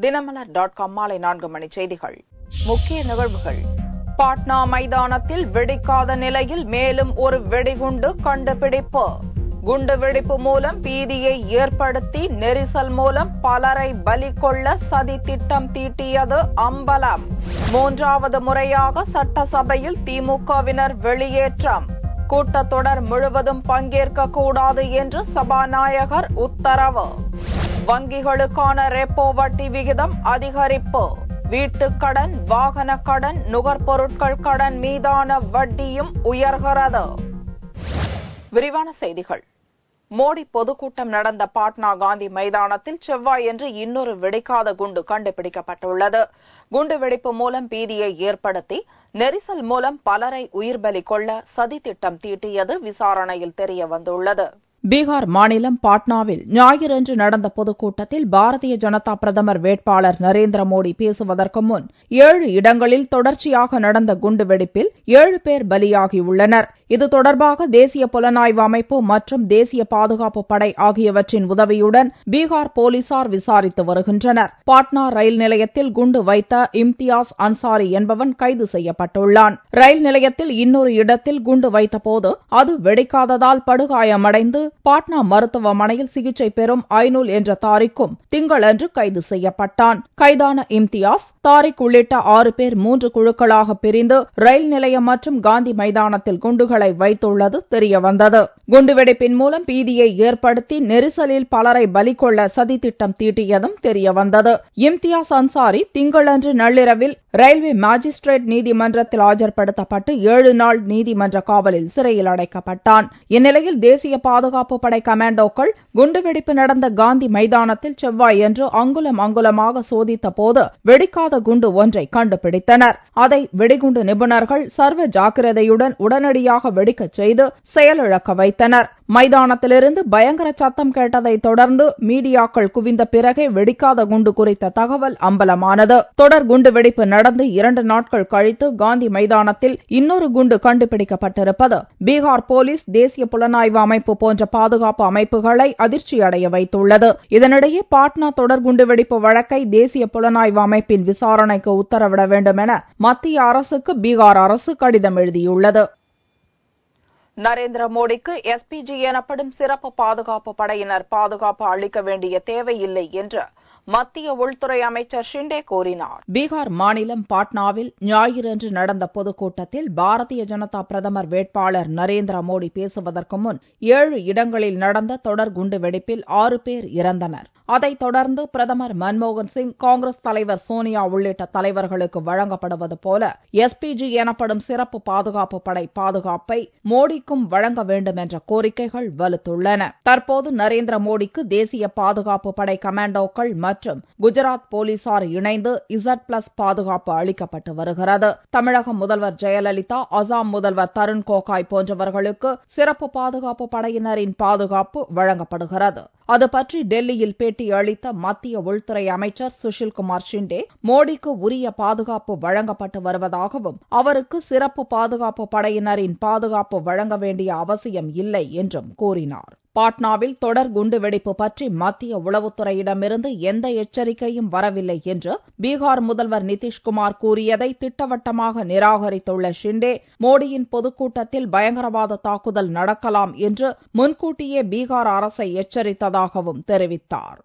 தினமலர்.com மாலை 4 மணி செய்திகள். முக்கிய நிகழ்வுகள். பாட்னா மைதானத்தில் வெடிக்காத நிலையில் மேலும் ஒரு வெடிகுண்டு கண்டுபிடிப்பு. குண்டு வெடிப்பு மூலம் பீதியை ஏற்படுத்தி நெரிசல் மூலம் பலரை பலி கொள்ள சதி திட்டம் தீட்டியது அம்பலம். 3வது முறையாக சட்டசபையில் திமுகவினர் வெளியேற்றம். கூட்டத்தொடர் முழுவதும் பங்கேற்கக்கூடாது என்று சபாநாயகர் உத்தரவு. வங்கிகளுக்கான ரெப்போ வட்டி விகிதம் அதிகரிப்பு. வீட்டுக்கடன், வாகன கடன், நுகர்பொருட்கள் கடன் மீதான வட்டியும் உயர்கிறது. விரிவான செய்திகள். மோடி பொதுக்கூட்டம் நடந்த பாட்னா காந்தி மைதானத்தில் செவ்வாயன்று இன்னொரு வெடிக்காத குண்டு கண்டுபிடிக்கப்பட்டுள்ளது. குண்டு வெடிப்பு மூலம் பீதியை ஏற்படுத்தி நெரிசல் மூலம் பலரை உயிர்பலி கொள்ள சதி திட்டம் தீட்டியது விசாரணையில் தெரியவந்துள்ளது. பீகார் மாநிலம் பாட்னாவில் ஞாயிறன்று நடந்த பொதுக்கூட்டத்தில் பாரதிய ஜனதா பிரதமர் வேட்பாளர் நரேந்திர மோடி பேசுவதற்கு முன் 7 இடங்களில் தொடர்ச்சியாக நடந்த குண்டுவெடிப்பில் 7 பேர் பலியாகியுள்ளனர். இது தொடர்பாக தேசிய புலனாய்வு அமைப்பு மற்றும் தேசிய பாதுகாப்பு படை ஆகியவற்றின் உதவியுடன் பீகார் போலீசார் விசாரித்து வருகின்றனர். பாட்னா ரயில் நிலையத்தில் குண்டு வைத்த இம்தியாஸ் அன்சாரி என்பவன் கைது செய்யப்பட்டுள்ளான். ரயில் நிலையத்தில் இன்னொரு இடத்தில் குண்டு வைத்தபோது அது வெடிக்காததால் படுகாயமடைந்து பாட்னா மருத்துவமனையில் சிகிச்சை பெறும் ஐநூல் என்ற தாரிக்கும் திங்களன்று கைது செய்யப்பட்டான். கைதான இம்தியாஸ், தாரிக் உள்ளிட்ட 6 பேர் 3 குழுக்களாக பிரிந்து ரயில் நிலையம் மற்றும் காந்தி மைதானத்தில் குண்டுகளை வைத்துள்ளது தெரியவந்தது. குண்டுவெடிப்பின் மூலம் பீதியை ஏற்படுத்தி நெரிசலில் பலரை பலி கொள்ள சதி திட்டம் தீட்டியதும் தெரியவந்தது. இம்தியாஸ் அன்சாரி திங்களன்று நள்ளிரவில் ரயில்வே மாஜிஸ்திரேட் நீதிமன்றத்தில் ஆஜர்படுத்தப்பட்டு 7 நாள் நீதிமன்ற காவலில் சிறையில் அடைக்கப்பட்டான். இந்நிலையில் தேசிய பாதுகாப்பு படை கமாண்டோக்கள் குண்டுவெடிப்பு நடந்த காந்தி மைதானத்தில் செவ்வாயன்று அங்குலம் அங்குலமாக சோதித்த போது வெடிக்காத குண்டு ஒன்றை கண்டுபிடித்தனர். அதை வெடிகுண்டு நிபுணர்கள் சர்வ ஜாக்கிரதையுடன் உடனடியாக வெடிக்கச் செய்து செயலிழக்க வைத்தனர். மைதானத்திலிருந்து பயங்கர சத்தம் கேட்டதை தொடர்ந்து மீடியாக்கள் குவிந்த பிறகே வெடிக்காத குண்டு குறித்த தகவல் அம்பலமானது. தொடர் குண்டு வெடிப்பு நடந்து 2 நாட்கள் கழித்து காந்தி மைதானத்தில் இன்னொரு குண்டு கண்டுபிடிக்கப்பட்டிருப்பது பீகார் போலீஸ், தேசிய புலனாய்வு அமைப்பு போன்ற பாதுகாப்பு அமைப்புகளை அதிர்ச்சியடைய வைத்துள்ளது. இதனிடையே பாட்னா தொடர் குண்டுவெடிப்பு வழக்கை தேசிய புலனாய்வு அமைப்பின் விசாரணைக்கு உத்தரவிட வேண்டும் என மத்திய அரசுக்கு பீகார் அரசு கடிதம் எழுதியுள்ளது. நரேந்திர மோடிக்கு எஸ்பிஜி எனப்படும் சிறப்பு பாதுகாப்பு படையினர் பாதுகாப்பு அளிக்க வேண்டிய தேவையில்லை என்று மத்திய உள்துறை அமைச்சர் ஷிண்டே கூறினார். பீகார் மாநிலம் பாட்னாவில் ஞாயிறன்று நடந்த பொதுக்கூட்டத்தில் பாரதிய ஜனதா பிரதமர் வேட்பாளர் நரேந்திர மோடி பேசுவதற்கு முன் 7 இடங்களில் நடந்த தொடர் குண்டு வெடிப்பில் 6 பேர் இறந்தனர். அதைத் தொடர்ந்து பிரதமர் மன்மோகன் சிங், காங்கிரஸ் தலைவர் சோனியா உள்ளிட்ட தலைவர்களுக்கு வழங்கப்படுவது போல எஸ்பிஜி எனப்படும் சிறப்பு பாதுகாப்பு படை பாதுகாப்பை மோடிக்கும் வழங்க வேண்டும் என்ற கோரிக்கைகள் வலுத்துள்ளன. தற்போது நரேந்திர மோடிக்கு தேசிய பாதுகாப்பு படை கமாண்டோக்கள் மற்றும் குஜராத் போலீசார் இணைந்து Z+ பாதுகாப்பு அளிக்கப்பட்டு வருகிறது. தமிழக முதல்வர் ஜெயலலிதா, அசாம் முதல்வர் தருண் கோகாய் போன்றவர்களுக்கு சிறப்பு பாதுகாப்பு படையினரின் பாதுகாப்பு வழங்கப்படுகிறது. அது பற்றி டெல்லியில் பேட்டி அளித்த மத்திய உள்துறை அமைச்சர் சுஷில்குமார் ஷிண்டே, மோடிக்கு உரிய பாதுகாப்பு வழங்கப்பட்டு வருவதாகவும் அவருக்கு சிறப்பு பாதுகாப்பு படையினரின் பாதுகாப்பு வழங்க வேண்டிய அவசியம் இல்லை என்றும் கூறினார். பாட்னாவில் தொடர் குண்டுவெடிப்பு பற்றி மத்திய உளவுத்துறையிடமிருந்து எந்த எச்சரிக்கையும் வரவில்லை என்று பீகார் முதல்வர் நிதிஷ்குமார் கூறியதை திட்டவட்டமாக நிராகரித்துள்ள ஷிண்டே, மோடியின் பொதுக்கூட்டத்தில் பயங்கரவாத தாக்குதல் நடக்கலாம் என்று முன்கூட்டியே பீகார் அரசை எச்சரித்ததாகவும் தெரிவித்தார்.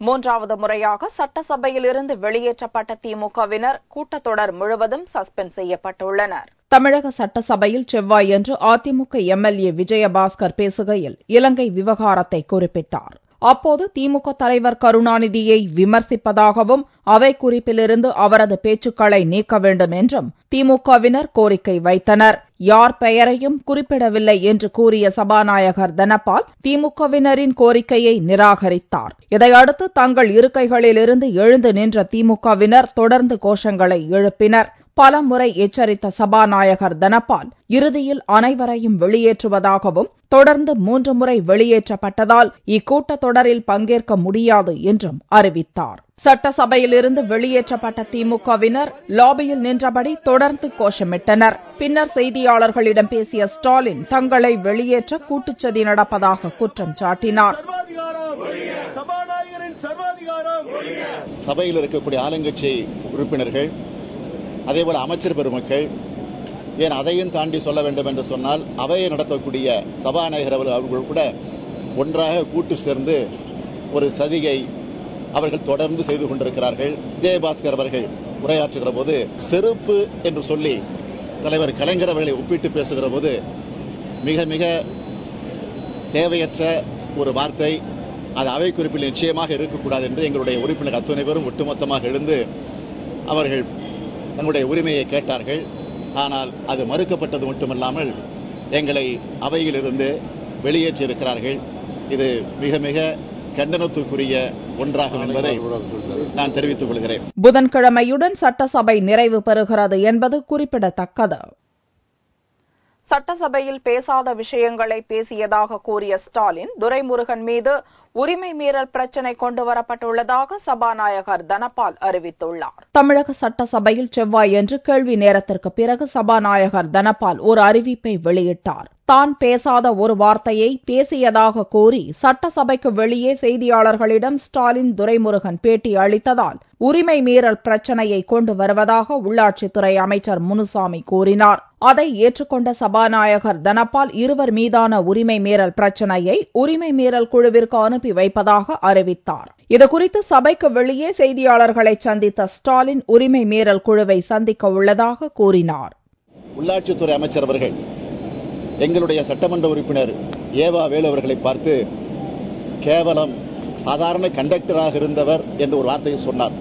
3வது முறையாக சட்டசபையில் இருந்து வெளியேற்றப்பட்ட திமுகவினர் கூட்டத்தொடர் முழுவதும் சஸ்பெண்ட் செய்யப்பட்டுள்ளனர். தமிழக சட்டசபையில் செவ்வாயன்று அதிமுக எம்எல்ஏ விஜயபாஸ்கர் பேசுகையில் இலங்கை விவகாரத்தை குறிப்பிட்டார். அப்போது திமுக தலைவர் கருணாநிதியை விமர்சிப்பதாகவும் அவை குறிப்பிலிருந்து அவரது பேச்சுக்களை நீக்க வேண்டும் என்றும் திமுகவினர் கோரிக்கை வைத்தனர். யார் பெயரையும் குறிப்பிடவில்லை என்று கூறிய சபாநாயகர் தனபால் திமுகவினரின் கோரிக்கையை நிராகரித்தார். இதையடுத்து தங்கள் இருக்கைகளிலிருந்து எழுந்து நின்ற திமுகவினர் தொடர்ந்து கோஷங்களை எழுப்பினர். பல முறை எச்சரித்த சபாநாயகர் தனபால் இறுதியில் அனைவரையும் வெளியேற்றுவதாகவும் தொடர்ந்து 3 முறை வெளியேற்றப்பட்டதால் இக்கூட்டத்தொடரில் பங்கேற்க முடியாது என்றும் அறிவித்தார். சட்டசபையிலிருந்து வெளியேற்றப்பட்ட திமுகவினர் லாபியில் நின்றபடி தொடர்ந்து கோஷமிட்டனர். பின்னர் செய்தியாளர்களிடம் பேசிய ஸ்டாலின் தங்களை வெளியேற்ற கூட்டுச்சதி நடப்பதாக குற்றம் சாட்டினார். சபையில் இருக்கக்கூடிய ஆளுங்கட்சி உறுப்பினர்கள், அதேபோல அமைச்சர் பெருமக்கள், ஏன் அதையும் தாண்டி சொல்ல வேண்டும் என்று சொன்னால் அவையை நடத்தக்கூடிய சபாநாயகர் அவர்கள் கூட ஒன்றாக கூட்டு சேர்ந்து ஒரு சதியை அவர்கள் தொடர்ந்து செய்து கொண்டிருக்கிறார்கள். விஜயபாஸ்கர் அவர்கள் உரையாற்றுகிற போது செருப்பு என்று சொல்லி தலைவர் கலைஞர் அவர்களை ஒப்பிட்டு பேசுகிற போது மிக மிக தேவையற்ற ஒரு வார்த்தை. அது அவை குறிப்பில் நிச்சயமாக இருக்கக்கூடாது என்று எங்களுடைய உறுப்பினர் அத்துணை பேரும் ஒட்டுமொத்தமாக எழுந்து அவர்கள் தங்களுடைய உரிமையை கேட்டார்கள். ஆனால் அது மறுக்கப்பட்டது மட்டுமல்லாமல் எங்களை அவையிலிருந்து வெளியேற்றியிருக்கிறார்கள். இது மிக மிக கண்டனத்துக்குரிய ஒன்றாகும் என்பதை நான் தெரிவித்துக் கொள்கிறேன். புதன்கிழமையுடன் சட்டசபை நிறைவு பெறுகிறது என்பது குறிப்பிடத்தக்கது. சட்டசபையில் பேசாத விஷயங்களை பேசியதாக கூறிய ஸ்டாலின், துரைமுருகன் மீது உரிமை மீறல் பிரச்சினை கொண்டுவரப்பட்டுள்ளதாக சபாநாயகர் தனபால் அறிவித்துள்ளார். தமிழக சட்டசபையில் செவ்வாயன்று கேள்வி நேரத்திற்கு பிறகு சபாநாயகர் தனபால் ஒரு அறிவிப்பை வெளியிட்டார். தான் பேசாத ஒரு வார்த்தையை பேசியதாக கூறி சட்டசபைக்கு வெளியே செய்தியாளர்களிடம் ஸ்டாலின், துரைமுருகன் பேட்டி அளித்ததால் உரிமை மீறல் பிரச்சினையை கொண்டு வருவதாக உள்ளாட்சித்துறை அமைச்சர் முனுசாமி கூறினார். அதை ஏற்றுக்கொண்ட சபாநாயகர் தனபால் இருவர் மீதான உரிமை மீறல் பிரச்சினையை உரிமை மீறல் குழுவிற்கு அனுப்பி வைப்பதாக அறிவித்தார். இதுகுறித்து சபைக்கு வெளியே செய்தியாளர்களை சந்தித்த ஸ்டாலின் உரிமை மீறல் குழுவை சந்திக்க உள்ளதாக கூறினார். உள்ளாட்சித்துறை அமைச்சர் அவர்கள் எங்களுடைய சட்டமன்ற உறுப்பினர் ஏவா வேலு அவர்களை பார்த்து கேவலம் சாதாரண கண்டக்டராக இருந்தவர் என்று ஒரு வார்த்தையை சொன்னார்.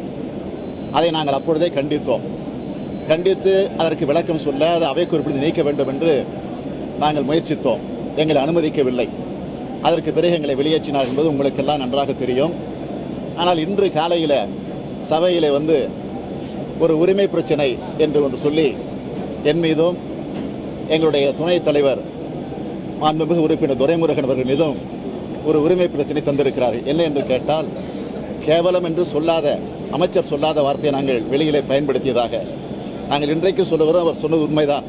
அதை நாங்கள் அப்பொழுதே கண்டித்து அதற்கு விளக்கம் சொல்ல அதை அவை குறிப்பிட்டு நீக்க வேண்டும் என்று நாங்கள் முயற்சித்தோம். எங்களை அனுமதிக்கவில்லை. அதற்கு பிறகு எங்களை வெளியேற்றினார் என்பது உங்களுக்கெல்லாம் நன்றாக தெரியும். ஆனால் இன்று காலையில சபையிலே வந்து ஒரு உரிமை பிரச்சனை என்று ஒன்று சொல்லி என் மீதும் எங்களுடைய துணைத் தலைவர் மாண்புமிகு உறுப்பினர் துரைமுருகன் அவர்கள் மீதும் ஒரு உரிமை பிரச்சனை தந்திருக்கிறார்கள். என்ன என்று கேட்டால், கேவலம் என்று சொல்லாத, அமைச்சர் சொல்லாத வார்த்தையை நாங்கள் வெளியிலே பயன்படுத்தியதாக நாங்கள் இன்றைக்கு சொல்லுகிறோம். அவர் சொன்னது உண்மைதான்.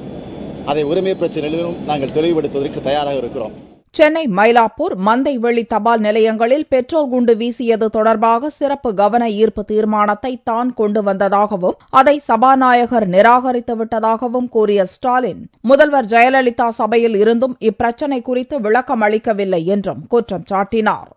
அதை உரிமை பிரச்சனையிலும் நாங்கள் தெளிவுபடுத்துவதற்கு தயாராக இருக்கிறோம். சென்னை மயிலாப்பூர் மந்தைவெளி தபால் நிலையங்களில் பெட்ரோல் குண்டு வீசியது தொடர்பாக சிறப்பு கவன ஈர்ப்பு தீர்மானத்தை தான் கொண்டு வந்ததாகவும் அதை சபாநாயகர் நிராகரித்து விட்டதாகவும் கூறிய ஸ்டாலின், முதல்வர் ஜெயலலிதா சபையில் இருந்தும் இப்பிரச்சினை குறித்து விளக்கம் அளிக்கவில்லை என்றும் குற்றம் சாட்டினார்.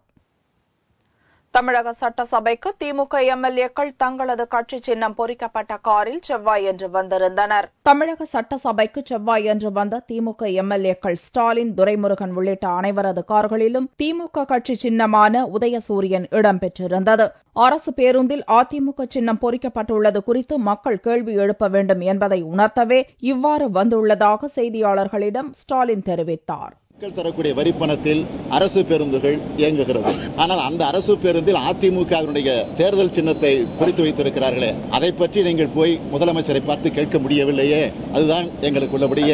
தமிழக சட்டசபைக்கு திமுக எம்எல்ஏக்கள் தங்களது கட்சி சின்னம் பொறிக்கப்பட்ட காரில் செவ்வாயன்று வந்திருந்தனர். தமிழக சட்டசபைக்கு செவ்வாயன்று வந்த திமுக எம்எல்ஏக்கள் ஸ்டாலின், துரைமுருகன் உள்ளிட்ட அனைவரது கார்களிலும் திமுக கட்சி சின்னமான உதயசூரியன் இடம்பெற்றிருந்தது. அரசு பேருந்தில் அதிமுக சின்னம் பொறிக்கப்பட்டுள்ளது குறித்து மக்கள் கேள்வி எழுப்ப வேண்டும் என்பதை உணர்த்தவே இவ்வாறு வந்துள்ளதாக செய்தியாளர்களிடம் ஸ்டாலின் தெரிவித்தார். மக்கள் தரக்கூடிய வரிப்பணத்தில் அரசு பேருந்துகள் இயங்குகிறது. ஆனால் அந்த அரசு பேருந்தில் அதிமுகவினுடைய தேர்தல் சின்னத்தை குறித்து வைத்திருக்கிறார்களே, அதை பற்றி நீங்கள் போய் முதலமைச்சரை பார்த்து கேட்க முடியவில்லையே. அதுதான் எங்களுக்கு உள்ளபடிய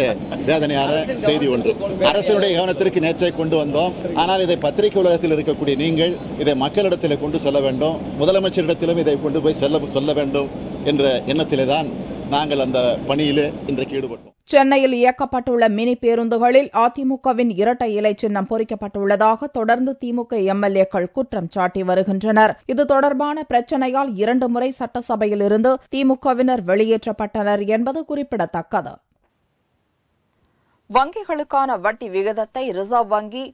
வேதனையான செய்தி ஒன்று. அரசினுடைய கவனத்திற்கு நேற்றை கொண்டு வந்தோம். ஆனால் இதை பத்திரிகை உலகத்தில் இருக்கக்கூடிய நீங்கள் இதை மக்களிடத்தில் கொண்டு செல்ல வேண்டும், முதலமைச்சரிடத்திலும் இதை கொண்டு போய் சொல்ல வேண்டும் என்ற எண்ணத்திலேதான் நாங்கள் அந்த பணியில் இன்றைக்கு ஈடுபட்டோம். சென்னையில் இயக்கப்பட்டுள்ள மினி பேருந்துகளில் அதிமுகவின் இரட்டை இலை சின்னம் பொறிக்கப்பட்டுள்ளதாக தொடர்ந்து திமுக எம்எல்ஏக்கள் குற்றம் சாட்டி வருகின்றனர். இது தொடர்பான பிரச்சினையால் 2 முறை சட்டசபையில் இருந்து திமுகவினர் வெளியேற்றப்பட்டனர் என்பது குறிப்பிடத்தக்கது. வங்கிகளுக்கான வட்டி விகிதத்தை ரிசர்வ் வங்கி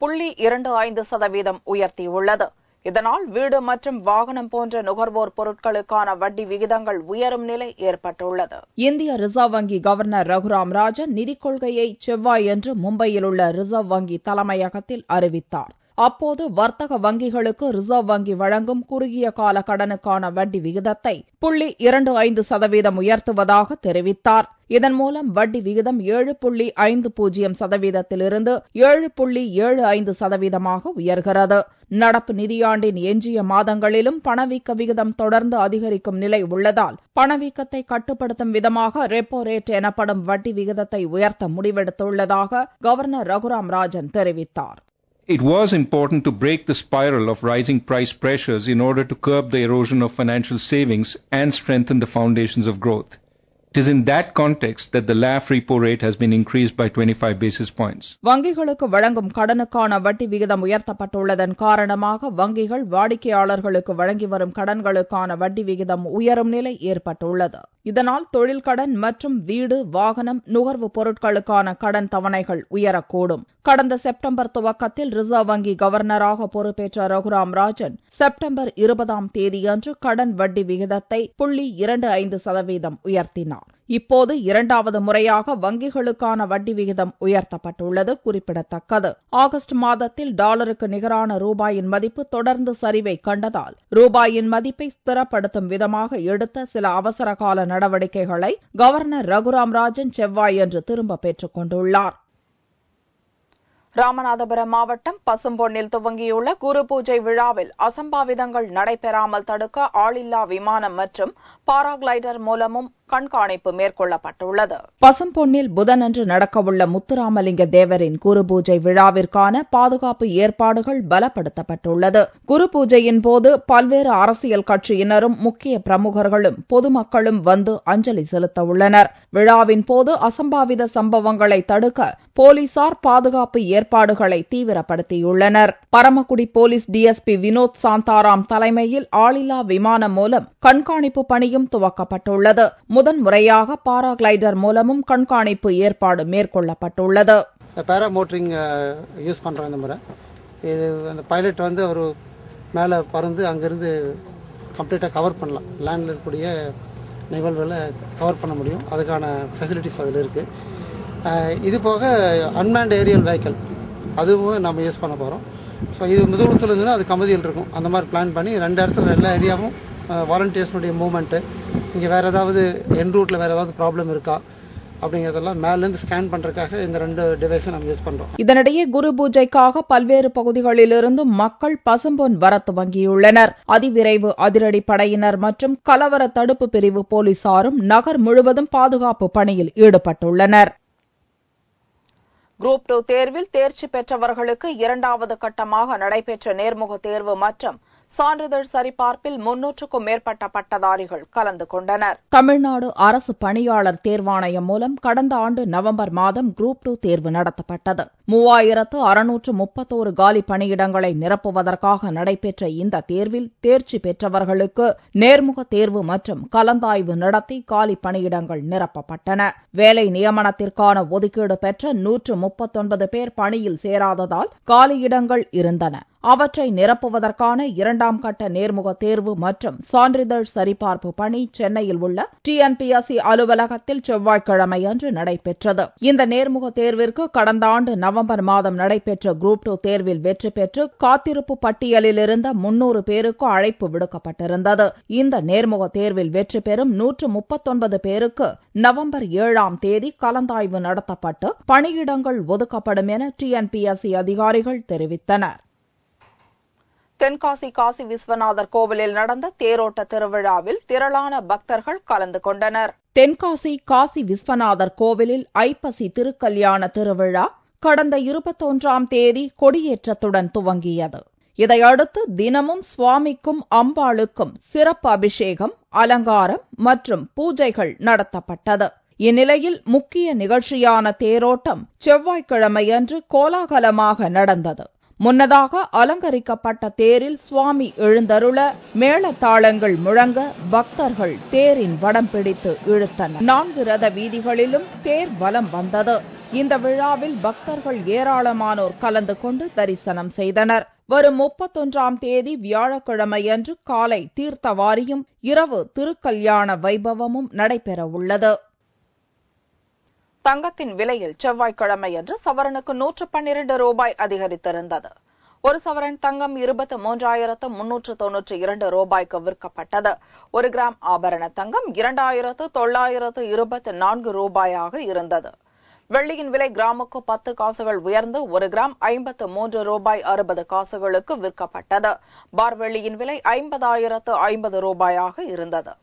0.25% உயர்த்தியுள்ளது. இதனால் வீடு மற்றும் வாகனம் போன்ற நுகர்வோர் பொருட்களுக்கான வட்டி விகிதங்கள் உயரும் நிலை ஏற்பட்டுள்ளது. இந்திய ரிசர்வ் வங்கி கவர்னர் ரகுராம் ராஜன் நிதிக் கொள்கையை செவ்வாயன்று மும்பையில் உள்ள ரிசர்வ் வங்கி தலைமையகத்தில் அறிவித்தார். அப்போது வர்த்தக வங்கிகளுக்கு ரிசர்வ் வங்கி வழங்கும் குறுகிய கால கடனுக்கான வட்டி விகிதத்தை 0.25% உயர்த்துவதாக தெரிவித்தார். இதன் மூலம் வட்டி விகிதம் 7.50%இலிருந்து 7.75% உயர்கிறது. நடப்பு நிதியாண்டின் எஞ்சிய மாதங்களிலும் பணவீக்க விகிதம் தொடர்ந்து அதிகரிக்கும் நிலை உள்ளதால் பணவீக்கத்தை கட்டுப்படுத்தும் விதமாக ரெப்போ ரேட் எனப்படும் வட்டி விகிதத்தை உயர்த்த முடிவெடுத்துள்ளதாக கவர்னர் ரகுராம் ராஜன் தெரிவித்தார். It was important to break the spiral of rising price pressures in order to curb the erosion of financial savings and strengthen the foundations of growth. It is in that context that the LAF repo rate has been increased by 25 basis points. வங்கிகளுக்கு வழங்கும் கடனுக்கான வட்டி விகிதம் உயர்த்தப்பட்டுள்ளதன் காரணமாக வங்கிகள் வாடிக்கையாளர்களுக்கு வழங்கி வரும் கடன்களுக்கான வட்டி விகிதம் உயரும் நிலை ஏற்பட்டுள்ளது. இதனால் தொழில் கடன் மற்றும் வீடு, வாகனம், நுகர்வு பொருட்களுக்கான கடன் தவணைகள் உயரக்கூடும். கடந்த செப்டம்பர் துவக்கத்தில் ரிசர்வ் வங்கி கவர்னராக பொறுப்பேற்ற ரகுராம் ராஜன் செப்டம்பர் 20ஆம் தேதியன்று கடன் வட்டி விகிதத்தை 0.25% உயர்த்தினார். இப்போது இரண்டாவது முறையாக வங்கிகளுக்கான வட்டி விகிதம் உயர்த்தப்பட்டுள்ளது குறிப்பிடத்தக்கது. ஆகஸ்ட் மாதத்தில் டாலருக்கு நிகரான ரூபாயின் மதிப்பு தொடர்ந்து சரிவை கண்டதால் ரூபாயின் மதிப்பை ஸ்திரப்படுத்தும் விதமாக எடுத்த சில அவசரகால நடவடிக்கைகளை கவர்னர் ரகுராம் ராஜன் செவ்வாயன்று திரும்ப பெற்றுக் கொண்டுள்ளார். ராமநாதபுரம் மாவட்டம் பசும்பொன்னில் துவங்கியுள்ள குரு பூஜை விழாவில் அசம்பாவிதங்கள் நடைபெறாமல் தடுக்க ஆளில்லா விமானம் மற்றும் பாராகிளைடர் மூலமும் கண்காணிப்பு மேற்கொள்ளப்பட்டுள்ளது. பசும்பொன்னில் புதனன்று நடக்கவுள்ள முத்துராமலிங்க தேவரின் குரு பூஜை விழாவிற்கான பாதுகாப்பு ஏற்பாடுகள் பலப்படுத்தப்பட்டுள்ளது. குரு பூஜையின் போது பல்வேறு அரசியல் கட்சியினரும் முக்கிய பிரமுகர்களும் பொதுமக்களும் வந்து அஞ்சலி செலுத்த உள்ளனர். விழாவின் போது அசம்பாவித சம்பவங்களை தடுக்க போலீசார் பாதுகாப்பு ஏற்பாடுகளை தீவிரப்படுத்தியுள்ளனர். பரமக்குடி போலீஸ் டிஎஸ்பி வினோத் சாந்தாராம் தலைமையில் ஆளில்லா விமானம் மூலம் கண்காணிப்பு பணியும் துவக்கப்பட்டுள்ளது. முதன்முறையாக பாராகிளைடர் மூலமும் கண்காணிப்பு ஏற்பாடு மேற்கொள்ளப்பட்டுள்ளது. பேரா மோட்டரிங் யூஸ் பண்றோம் இந்த முறை. இது அந்த பைலட் வந்து அவர் மேலே பறந்து அங்கிருந்து கம்ப்ளீட்டா கவர் பண்ணலாம். லேண்ட்ல இருக்கக்கூடிய நிகழ்வுகளை கவர் பண்ண முடியும். அதுக்கான ஃபெசிலிட்டிஸ் அதில் இருக்கு. இது போக அன்மேண்ட் ஏரியல் வெஹிக்கிள் அதுவும் நம்ம யூஸ் பண்ண போறோம். ஸோ இது முதுகுளத்தில் இருந்ததுன்னா அது கமதியில் இருக்கும். அந்த மாதிரி பிளான் பண்ணி 2 இடத்துல எல்லா ஏரியாவும் வாலண்டியர்ஸ்னுடைய மூவ்மெண்ட்டு, இங்கே வேறு ஏதாவது என் ரூட்டில் வேறு ஏதாவது ப்ராப்ளம் இருக்கா அப்படிங்கிறதெல்லாம் மேலேருந்து ஸ்கேன் பண்ணுறதுக்காக இந்த 2 டிவைஸை நம்ம யூஸ் பண்ணுறோம். இதனிடையே குரு பூஜைக்காக பல்வேறு பகுதிகளிலிருந்து மக்கள் பசும்பொன் வர துவங்கியுள்ளனர். அதிவிரைவு அதிரடி படையினர் மற்றும் கலவர தடுப்பு பிரிவு போலீசாரும் நகர் முழுவதும் பாதுகாப்பு பணியில் ஈடுபட்டுள்ளனர். குரூப் 2 தேர்வில் தேர்ச்சி பெற்றவர்களுக்கு 2வது கட்டமாக நடைபெற்ற நேர்முக தேர்வு மற்றும் சான்றிதழ் சரிபார்ப்பில் 300க்கும் மேற்பட்ட பட்டதாரிகள் கலந்து கொண்டனர். தமிழ்நாடு அரசு பணியாளர் தேர்வாணையம் மூலம் கடந்த ஆண்டு நவம்பர் மாதம் குரூப் 2 தேர்வு நடத்தப்பட்டது. 3631 காலி பணியிடங்களை நிரப்புவதற்காக நடைபெற்ற இந்த தேர்வில் தேர்ச்சி பெற்றவர்களுக்கு நேர்முக தேர்வு மற்றும் கலந்தாய்வு நடத்தி காலி பணியிடங்கள் நிரப்பப்பட்டன. வேலை நியமனத்திற்கான ஒதுக்கீடு பெற்ற 139 பேர் பணியில் சேராததால் காலியிடங்கள் இருந்தன. அவற்றை நிரப்புவதற்கான 2ஆம் கட்ட நேர்முக தேர்வு மற்றும் சான்றிதழ் சரிபார்ப்பு பணி சென்னையில் உள்ள டிஎன்பிஎஸ்சி அலுவலகத்தில் செவ்வாய்க்கிழமையன்று நடைபெற்றது. இந்த நேர்முக தேர்விற்கு கடந்த ஆண்டு நவம்பர் மாதம் நடைபெற்ற குரூப் 2 தேர்வில் வெற்றி பெற்று காத்திருப்பு பட்டியலில் இருந்த 300 பேருக்கு அழைப்பு விடுக்கப்பட்டிருந்தது. இந்த நேர்முக தேர்வில் வெற்றி பெறும் 139 பேருக்கு நவம்பர் 7ஆம் தேதி கலந்தாய்வு நடத்தப்பட்டு பணியிடங்கள் ஒதுக்கப்படும் என டிஎன்பிஎஸ்சி அதிகாரிகள் தெரிவித்தனர். தென்காசி காசி விஸ்வநாதர் கோவிலில் நடந்த தேரோட்ட திருவிழாவில் திரளான பக்தர்கள் கலந்து கொண்டனர். தென்காசி காசி விஸ்வநாதர் கோவிலில் ஐப்பசி திருக்கல்யாண திருவிழா கடந்த 21ஆம் தேதி கொடியேற்றத்துடன் துவங்கியது. இதையடுத்து தினமும் சுவாமிக்கும் அம்பாளுக்கும் சிறப்பு அபிஷேகம், அலங்காரம் மற்றும் பூஜைகள் நடத்தப்பட்டது. இந்நிலையில் முக்கிய நிகழ்ச்சியான தேரோட்டம் செவ்வாய்க்கிழமையன்று கோலாகலமாக நடந்தது. முன்னதாக அலங்கரிக்கப்பட்ட தேரில் சுவாமி எழுந்தருள மேளதாளங்கள் முழங்க பக்தர்கள் தேரின் வடம் பிடித்து இழுத்தனர். 4 ரத வீதிகளிலும் தேர் வலம் வந்தது. இந்த விழாவில் பக்தர்கள் ஏராளமானோர் கலந்து கொண்டு தரிசனம் செய்தனர். வரும் 31ஆம் தேதி வியாழக்கிழமையன்று காலை தீர்த்தவாரியும் இரவு திருக்கல்யாண வைபவமும் நடைபெறவுள்ளது. தங்கத்தின் விலையில் செவ்வாய்க்கிழமையன்று சவரனுக்கு 112 ரூபாய் அதிகரித்திருந்தது. ஒரு சவரன் தங்கம் 23,392 ரூபாய்க்கு விற்கப்பட்டது. 1 கிராம் ஆபரண தங்கம் 2,924 ரூபாயாக இருந்தது. வெள்ளியின் விலை கிராமுக்கு 10 காசுகள் உயர்ந்து 1 கிராம் 53 ரூபாய் 60 காசுகளுக்கு விற்கப்பட்டது. பார் வெள்ளியின் விலை 50,050 ரூபாயாக இருந்தது.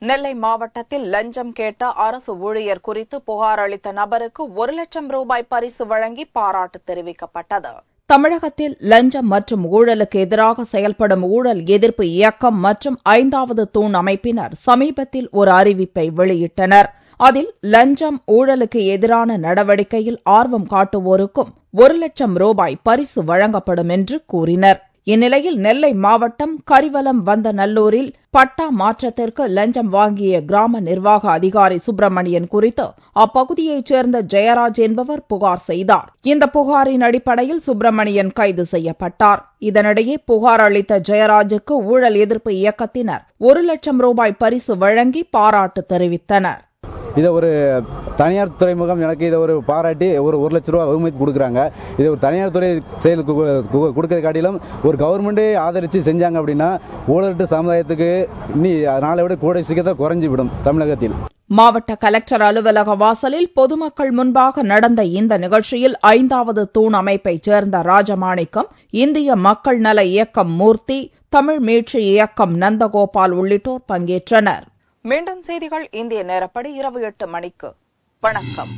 நெல்லை மாவட்டத்தில் லஞ்சம் கேட்ட அரசு ஊழியர் குறித்து புகார் அளித்த நபருக்கு 1 லட்சம் ரூபாய் பரிசு வழங்கி பாராட்டு தெரிவிக்கப்பட்டது. தமிழகத்தில் லஞ்சம் மற்றும் ஊழலுக்கு எதிராக செயல்படும் ஊழல் எதிர்ப்பு இயக்கம் மற்றும் 5வது தூண் அமைப்பினர் சமீபத்தில் ஒரு அறிவிப்பை வெளியிட்டனர். அதில் லஞ்சம் ஊழலுக்கு எதிரான நடவடிக்கையில் ஆர்வம் காட்டுவோருக்கும் 1 லட்சம் ரூபாய் பரிசு வழங்கப்படும் என்று கூறினர். இந்நிலையில் நெல்லை மாவட்டம் கரிவலம் வந்த நல்லூரில் பட்டா மாற்றத்திற்கு லஞ்சம் வாங்கிய கிராம நிர்வாக அதிகாரி சுப்பிரமணியன் குறித்து அப்பகுதியைச் சேர்ந்த ஜெயராஜ் என்பவர் புகார் செய்தார். இந்த புகாரின் அடிப்படையில் சுப்பிரமணியன் கைது செய்யப்பட்டார். இதனிடையே புகார் அளித்த ஜெயராஜுக்கு ஊழல் எதிர்ப்பு இயக்கத்தினர் 1 லட்சம் ரூபாய் பரிசு வழங்கி பாராட்டு தெரிவித்தனர். இதை ஒரு தனியார் துறைமுகம் எனக்கு இதை ஒரு பாராட்டி ஒரு 1 லட்சம் ரூபாய் வெகுமதி கொடுக்குறாங்க. இதை ஒரு தனியார் துறை செயலுக்கு கொடுக்கறத காட்டிலும் ஒரு கவர்மெண்டே ஆதரிச்சு செஞ்சாங்க அப்படின்னா ஊழல் சமுதாயத்துக்கு இனி நாளை விட கூட சீக்கிரத்தை குறைஞ்சிவிடும். தமிழகத்தில் மாவட்ட கலெக்டர் அலுவலக வாசலில் பொதுமக்கள் முன்பாக நடந்த இந்த நிகழ்ச்சியில் 5வது தூண் அமைப்பைச் சேர்ந்த ராஜமாணிக்கம், இந்திய மக்கள் நல இயக்கம் மூர்த்தி, தமிழ் மீட்சி இயக்கம் நந்தகோபால் உள்ளிட்டோர் பங்கேற்றனர். மீண்டும் செய்திகள் இந்திய நேரப்படி இரவு 8 மணிக்கு. வணக்கம்.